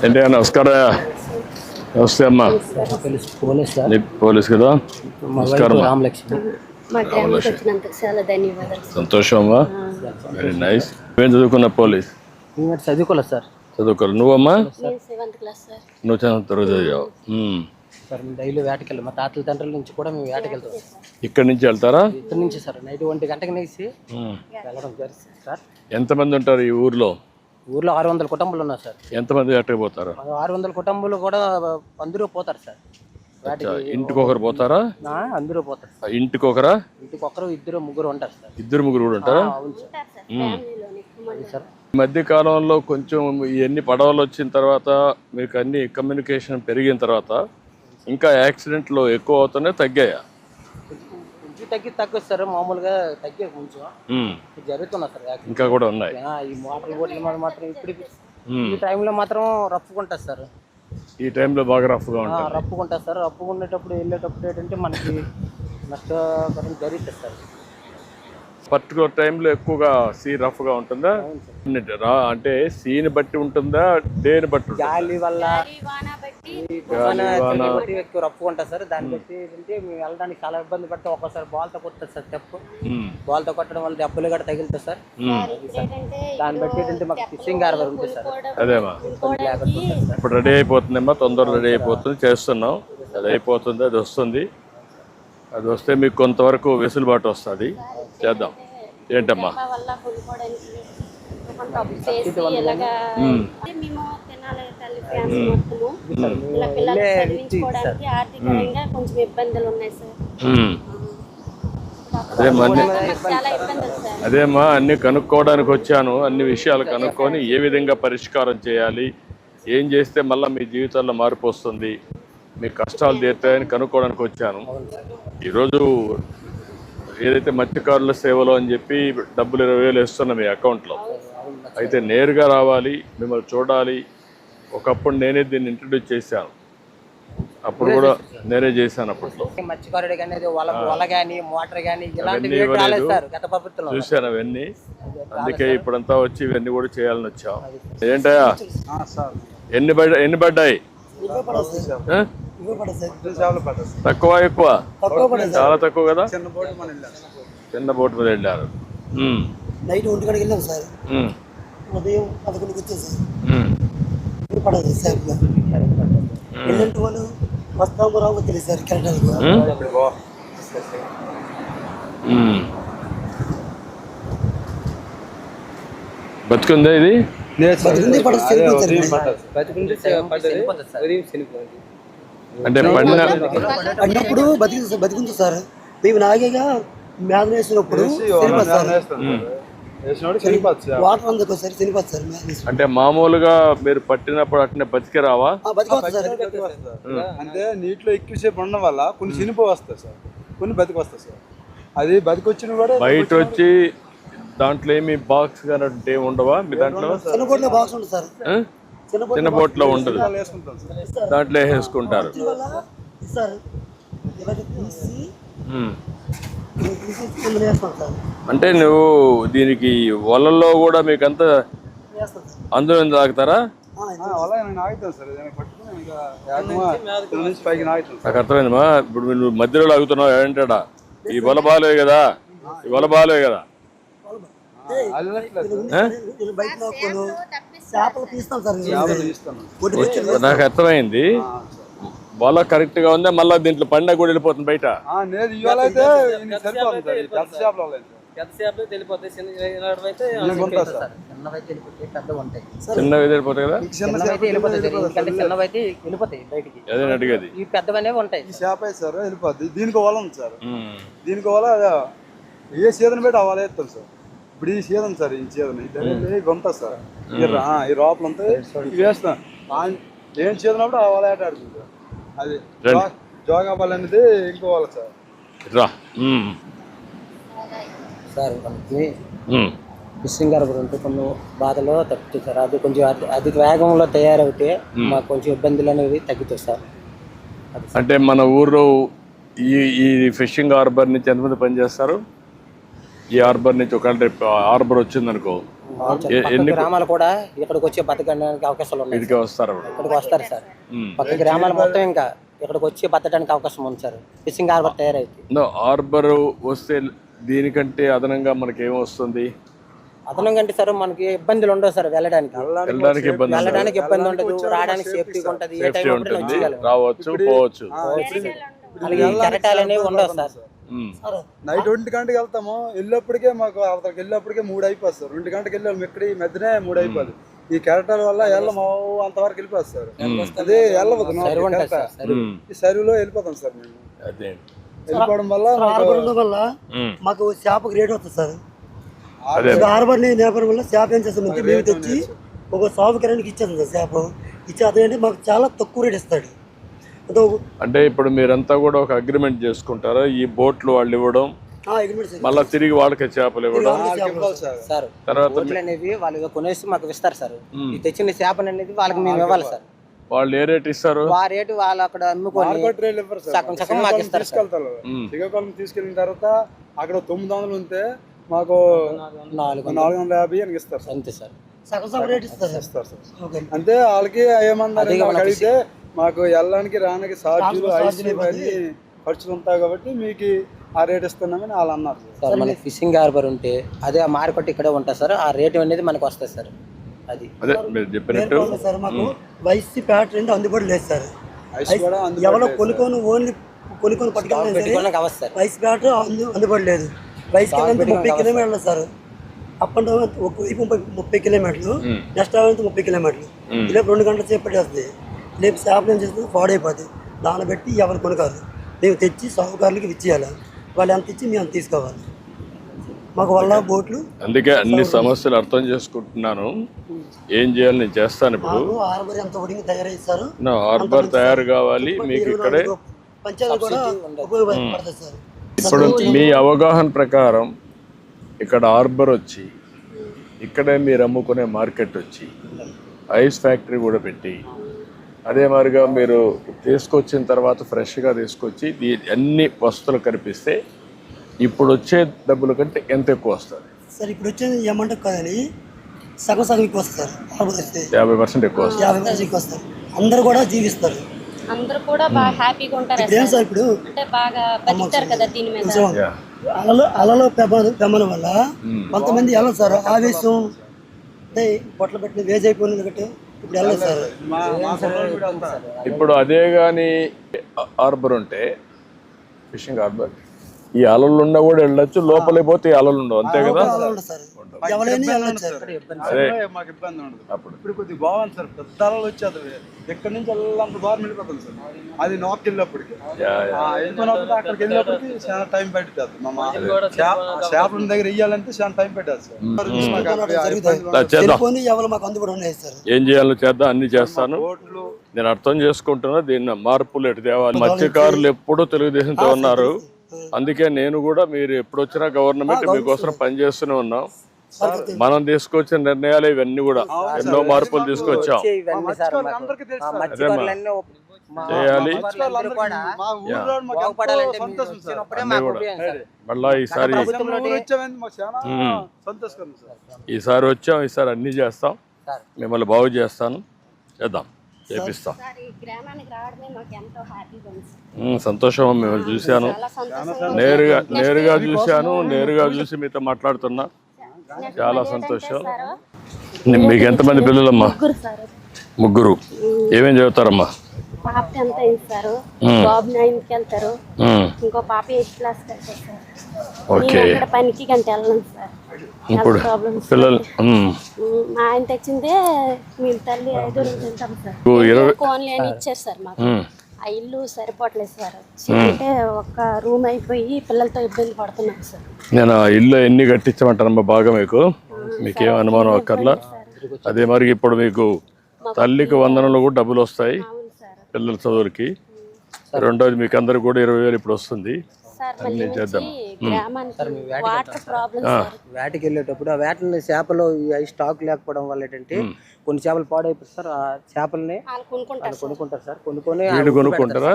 ఏంటి నమస్కారం. నమస్తే అమ్మా. పోలీస్ కదా. నమస్కారం. సంతోషం అమ్మా. Very nice. ఏం చదువుకున్నా? పోలీస్ చదువుకోలేదు సార్. చదువుకోలేదు. నువ్వమ్మా? నువ్వు చదువు. సార్ మేము డైలీ వేటకెళ్ళి మా తాతల తండ్రుల నుంచి కూడా మేము వేటకెళ్తాం. ఇక్కడి నుంచి వెళ్తారా? ఇక్కడి నుంచి సార్ నైట్ 1 గంటకి నేసి వెళ్ళడం జరుగుతుంది సార్. ఎంతమంది ఉంటారు ఈ ఊర్లో? ఊర్లో 600 కుటుంబాలు ఉన్నారు సార్. ఎంతమంది వేటకి పోతారు? 600 కుటుంబాలు కూడా అందరూ పోతారు సార్. ఇంటికి ఒకరు పోతారా? అందరూ పోతారు. ఇంటికి ఒకరా? ఇంటికి ఒకరు, ఇద్దరు, ముగ్గురు ఉంటారు సార్. ఇద్దరు ముగ్గురు కూడా ఉంటారా? సార్ ఈ మధ్య కాలంలో కొంచెం ఇవన్నీ పడవలు వచ్చిన తర్వాత మీకు అన్ని కమ్యూనికేషన్ పెరిగిన తర్వాత ఇంకా యాక్సిడెంట్లు ఎక్కువ అవుతున్నాయి, తగ్గాయా? కొంచెం తగ్గదు సార్. మామూలుగా తగ్గే కొంచెం జరుగుతున్నా సార్. ఇంకా కూడా ఉన్నాయి. ఈ మోటార్ బోట్ల మీద మాత్రం ఇప్పుడు ఈ టైంలో మాత్రం రఫ్గా సార్. ఈ టైంలో బాగా రఫ్గా ఉంటుంది. రఫ్గా సార్. రఫ్గా ఉండేటప్పుడు వెళ్ళేటప్పుడు ఏంటంటే మనకి నష్టకరం జరుగుతుంది సార్. పర్టికులర్ టైంలో ఎక్కువగా సీ రఫ్గా ఉంటుందా? అంటే సీని బట్టి ఉంటుందా, దేని బట్టి? గాలి వల్ల ఎక్కువ రఫ్గా ఉంటుంది సార్. దాన్ని బట్టి ఏంటంటే మేము వెళ్ళడానికి చాలా ఇబ్బంది పడితే ఒక్కోసారి బాల్తో కొట్టదు సార్. తెప్పు బాల్తో కొట్టడం వల్ల దెబ్బలు కూడా తగులుతుంది సార్. దాన్ని బట్టి ఏంటంటే మాకు ఫిషింగ్ హార్బర్ ఉంటుంది సార్. అదేమా ఇప్పుడు రెడీ అయిపోతుందేమ్మా. తొందరగా రెడీ అయిపోతుంది. చేస్తున్నాం. అది అయిపోతుంది. అది వస్తుంది. అది వస్తే మీకు కొంతవరకు వెసులుబాటు వస్తుంది. చేద్దాం. ఏంటమ్మా? అదేమ్మా అన్ని కనుక్కోవడానికి వచ్చాను. అన్ని విషయాలు కనుక్కొని ఏ విధంగా పరిష్కారం చేయాలి, ఏం చేస్తే మళ్ళీ మీ జీవితంలో మార్పు వస్తుంది, మీ కష్టాలు తీరుతాయని కనుక్కోవడానికి వచ్చాను. ఈరోజు ఏదైతే మత్స్యకారుల సేవలో అని చెప్పి డబ్బులు 20,000 ఇస్తున్నాం మీ అకౌంట్లో. అయితే నేరుగా రావాలి, మిమ్మల్ని చూడాలి. ఒకప్పుడు నేనే దీన్ని ఇంట్రడ్యూస్ చేశాను. అప్పుడు కూడా నేనే చేశాను. అప్పట్లో చూశాను అవన్నీ. అందుకే ఇప్పుడంతా వచ్చి ఇవన్నీ కూడా చేయాలని వచ్చాం. ఏంటయ్యా ఎన్ని పడ్డాయి? తక్కువ ఎక్కువ? చాలా తక్కువ కదా. చిన్న బోట్ మీద వెళ్ళారు. నైట్ 1 గంటకి వెళ్ళాం సార్. ఉదయం 11కి వచ్చాం సార్. వెళ్ళంటే వాళ్ళు వస్తాము రావు తెలియదు సార్. కరెక్ట్ బతుకుందా ఇది? అంటే పడినప్పుడు బతికింది సార్. మేము నాగేగా మ్యాథ్ వేసినప్పుడు వాటర్ అందుకోసారి చనిపోతుంది సార్. అంటే మామూలుగా మీరు పట్టినప్పుడు అట్నే బతికే రావా? అంటే నీటిలో ఎక్కువసేపు ఉండడం వల్ల కొన్ని చనిపో వస్తాయి సార్, కొన్ని బతికి వస్తాయి సార్. అది బతికి వచ్చిన కూడా బయట వచ్చి దాంట్లో ఏమి బాక్స్ కానీ ఉండవా మీ దాంట్లో? చిన్న బోట్లో బాక్స్ ఉంటుంది సార్. చిన్న బోట్లో ఉండదు, దాంట్లో వేసుకుంటారు. అంటే నువ్వు దీనికి వలల్లో కూడా మీకంతా అందులో తాగుతారా? నాకు అర్థమైందమ్మా. ఇప్పుడు నువ్వు మధ్యలో లాగుతున్నావు ఏంటాడా? ఈ వల బాలే కదా, ఈ వల బాలే కదా. నాకు అర్థమైంది. వల కరెక్ట్ గా ఉందా? మళ్ళీ దీంట్లో పండుగ కూడా వెళ్ళిపోతుంది బయట. చిన్నవి వెళ్ళిపోతాయి కదా. అదే అడిగేది. దీనికి వల ఉంది సార్. దీనికి వల ఏ సీజన్ పెట్టి అవ్వాలి వేస్తాం సార్. ఇప్పుడు ఈ సీజన్ సార్. ఈ సీజన్ ఇవి ఉంటుంది సార్. ఈ లోపల ఉంటాయి వేస్తాం. ఏం సీజన్ అప్పుడు ఆ వల ఆట ఆడుతుంది. అది జోగా బాల్ అనేది ఇంకో వాళ్ళ సార్. సార్ మనకి ఫిషింగ్ హార్బర్ ఉంటే కొన్ని బాధలో తగ్గుతుంది సార్. అది కొంచెం అధిక వేగంలో తయారవుతే మాకు కొంచెం ఇబ్బందులు అనేవి తగ్గుతాయి సార్. అంటే మన ఊర్లో ఈ ఫిషింగ్ హార్బర్ నుంచి ఎంతమంది పనిచేస్తారు? ఈ హార్బర్ నుంచి ఒకవేళ హార్బర్ వచ్చిందనుకో, పక్క గ్రామాలు కూడా ఇక్కడికి వచ్చి బతకడానికి అవకాశాలు ఉన్నాయి. ఇదికే వస్తారు అప్పుడు. ఇక్కడికి వస్తారు సార్. పక్క గ్రామాలు మొత్తం ఇంకా ఇక్కడికి వచ్చి బతకడానికి అవకాశం ఉంది సార్. ఫిషింగ్ హార్బర్ తయారైతే హార్బర్ వస్తే దీనికంటే అదనంగా మనకి ఏమొస్తుంది? అదనంగా అంటే సార్ మనకి ఇబ్బందులు ఉండవు సార్. వెళ్ళడానికి ఇబ్బంది ఉండదు, రావడానికి సేఫ్టీ ఉంటది. ఏ టైం ఉంటుంది, రావచ్చు పోవచ్చు. అలాగే కెరటాలు అనేవి ఉండవు సార్. నైట్ 2 గంటకి వెళ్తాము, వెళ్ళేప్పటికే మాకు అవతలకి వెళ్ళేప్పటికే 3 అయిపోతుంది సార్. 2 గంటకి వెళ్ళాము, ఇక్కడ ఈ మధ్యనే 3 అయిపోదు. ఈ కెరటాల వల్ల వెళ్ళము అంతవరకు వెళ్ళిపోతుంది సార్. అదే వెళ్ళవద్దు, ఈ సరువులో వెళ్ళిపోతాం సార్. మేము వెళ్ళిపోవడం వల్ల మాకు చేపకు రేట్ వస్తుంది సార్. హార్బర్ నేపథ్యం వల్ల చేప ఏం చేస్తామంటే మేము తెచ్చి ఒక సాగుకరానికి ఇచ్చేస్తాం సార్. చేప ఇచ్చేదంటే మాకు చాలా తక్కువ రేట్ ఇస్తాడు. అంటే ఇప్పుడు మీరంతా కూడా ఒక అగ్రిమెంట్ చేసుకుంటారా? ఈ బోట్లు వాళ్ళు ఇవ్వడం, మళ్ళీ తిరిగి వాళ్ళకి చేపలు ఇవ్వడం, సార్ తర్వాత అనేవి వాళ్ళు కొనేసి మాకు ఇస్తారు సార్. ఈ తెచ్చిన చేపలు అనేది వాళ్ళకి మేము ఇవ్వాలి సార్. వాళ్ళు ఏ రేట్ ఇస్తారు? ఆ రేటు వాళ్ళు అక్కడ అమ్ముకొని సగం సగం మాకు ఇస్తారు. శ్రీకాకుళం తీసుకెళ్ళిన తర్వాత అక్కడ 900 ఉంటే మాకు 450 అని ఇస్తారు సార్. అంతే సార్, సగం రేట్ ఇస్తారు సార్. అంటే వాళ్ళకి ఏమన్నా అడిగితే మాకు వెళ్ళడానికి రానికి ఛార్జీలు అన్ని ఖర్చులు ఉంటాయి కాబట్టి మీకు ఆ రేట్ ఇస్తున్నామని వాళ్ళు అన్నారు సార్. మనకి ఫిషింగ్ హార్బర్ ఉంటే అదే ఆ మార్కెట్ ఇక్కడే ఉంటుంది సార్. ఆ రేటు అనేది మనకు వస్తుంది సార్. అది చెప్పినట్టు సార్ మాకు వైసీ ప్యాట్ రెండు అందుబాటులో లేదు సార్. ఎవరో కొనుక్కొని ఓన్లీ కొనుక్కొని పట్టుకెళ్ళి వైస్ ప్యాట్ అందుబాటులో లేదు. వైస్ కిలోమీటర్ 30 కిలోమీటర్లు సార్. అప్ అండ్ డౌన్ ఒకవైపు 30 కిలోమీటర్లు, నెక్స్ట్ అవైపు 30 కిలోమీటర్లు. ఇలా 2 గంటల సేపు పట్టేస్తుంది. రేపు చేపలు ఏం చేస్తుంది, పాడైపోతుంది. దాన్ని బట్టి ఎవరు కొనుక్కోవాలి, మేము తెచ్చి సాగుకారులకి ఇచ్చేయాలి. వాళ్ళు ఎంత ఇచ్చి మేము అంత తీసుకోవాలి. మాకు వల్ల బోట్లు. అందుకే అన్ని సమస్యలు అర్థం చేసుకుంటున్నాను. ఏం చేయాలి నేను చేస్తాను. ఇప్పుడు హార్బర్ ఎంత ఒడిగి తయారైస్తారు, హార్బర్ తయారు కావాలి మీకు ఇక్కడే. పంచాయతీ కూడా ఉపయోగపడుతుంది సార్. ఇప్పుడు మీ అవగాహన ప్రకారం ఇక్కడ హార్బర్ వచ్చి ఇక్కడే మీరు అమ్ముకునే మార్కెట్ వచ్చి ఐస్ ఫ్యాక్టరీ కూడా పెట్టి అదే మాదిరిగా మీరు తీసుకొచ్చిన తర్వాత ఫ్రెష్గా తీసుకొచ్చి అన్ని వస్తువులు కనిపిస్తే ఇప్పుడు వచ్చే డబ్బుల కంటే ఎంత ఎక్కువ వస్తుంది సార్? ఇప్పుడు వచ్చేది ఏమంటే కదని సగం సగం ఎక్కువ వస్తుంది సార్. హార్బర్ వస్తే 50% ఎక్కువ వస్తుంది. 50% ఎక్కువ వస్తారు. అందరూ కూడా జీవిస్తారు. అందరూ కూడా బాగా హ్యాపీగా ఉంటారు. ఇప్పుడు అంటే బాగా బతుకుతారు కదా దీని మీద. అలలో పెమ్మల వల్ల కొంతమంది వెళ్ళదు సార్. ఆవేశం అంటే పొట్ల పెట్టిన వేజ్ అయిపోయింది కాబట్టి ఇప్పుడు వెళ్ళదు సార్. ఇప్పుడు అదే కానీ హార్బర్ ఉంటే ఫిషింగ్ హార్బర్ ఈ అలలు ఉన్నా కూడా వెళ్ళొచ్చు, లోపలికి పోతే ఈ అలలు ఉండవు. అంతే కదా? అదే మాకు ఇబ్బంది ఉండదు. ఇప్పుడు కొద్దిగా బాగుంది సార్. పెద్ద అలలు వచ్చేది ఎక్కడి నుంచి అంత బాగా వెళ్ళిపోతుంది సార్. అది నార్త్ వెళ్ళినప్పటికి వెళ్ళిపోయినప్పుడు అక్కడికి వెళ్ళినప్పటికి చాలా టైం పడుతుంది. చేపల దగ్గర వెయ్యాలంటే చాలా టైం పెట్టాలి సార్. ఏం చేయాలో చేద్దాం, అన్ని చేస్తాను. నేను అర్థం చేసుకుంటున్నా దీన్ని మార్పులు ఎటు తేవాలి. మత్స్యకారులు ఎప్పుడూ తెలుగుదేశంతో ఉన్నారు. అందుకే నేను కూడా మీరు ఎప్పుడు వచ్చినా గవర్నమెంట్ మీకోసం పనిచేస్తూనే ఉన్నాం. మనం తీసుకొచ్చిన నిర్ణయాలు ఇవన్నీ కూడా ఎన్నో మార్పులు తీసుకొచ్చాం. చేయాలి మళ్ళా ఈసారి వచ్చాం. ఈసారి అన్ని చేస్తాం, మిమ్మల్ని బాగు చేస్తాను, చేద్దాం, చేపిస్తాం. సంతోషం. మిమ్మల్ని చూశాను, నేరుగా చూసి మీతో మాట్లాడుతున్నా. చాలా సంతోషం. మీకు ఎంతమంది పిల్లలమ్మా? ముగ్గురు. ఏమేం చదువుతారమ్మా? పాప 10th అయింది సార్, బాబు 9th వెళ్తారు, ఇంకో పాప 8th క్లాస్ వెళ్తారు సార్. ఓకే. ఇక్కడ పనికి గంట వెళ్ళను సార్. ఇప్పుడు పిల్లలు మా ఆయన తెచ్చిందే మీ తల్లి 5 రోజులు తింటాం సార్. కోన్లీ అని ఇచ్చారు సార్ మాకు. ఆ ఇల్లు సరిపోవట్లేదు సార్. అంటే ఒక రూమ్ అయిపోయి పిల్లలతో ఇబ్బంది పడుతున్నాం సార్. నేను ఆ ఇల్లు ఎన్ని కట్టించమంటానమ్మా బాగా మీకేం అనుమానం అక్కర్లా. అదే మరి ఇప్పుడు మీకు తల్లికి వందనలు కూడా డబ్బులు వస్తాయి పిల్లల చదువులకి. రెండోది మీకు అందరికి కూడా 20,000 ఇప్పుడు వస్తుంది. అన్ని చేద్దాం. వేటకి వెళ్ళేటప్పుడు ఆ వేటని చేపలు స్టాక్ లేకపోవడం వల్ల ఏంటంటే కొన్ని చేపలు పాడైపోతాయి సార్. ఆ చేపల్ని కొనుక్కుంటారు సార్. కొనుక్కుంటారా?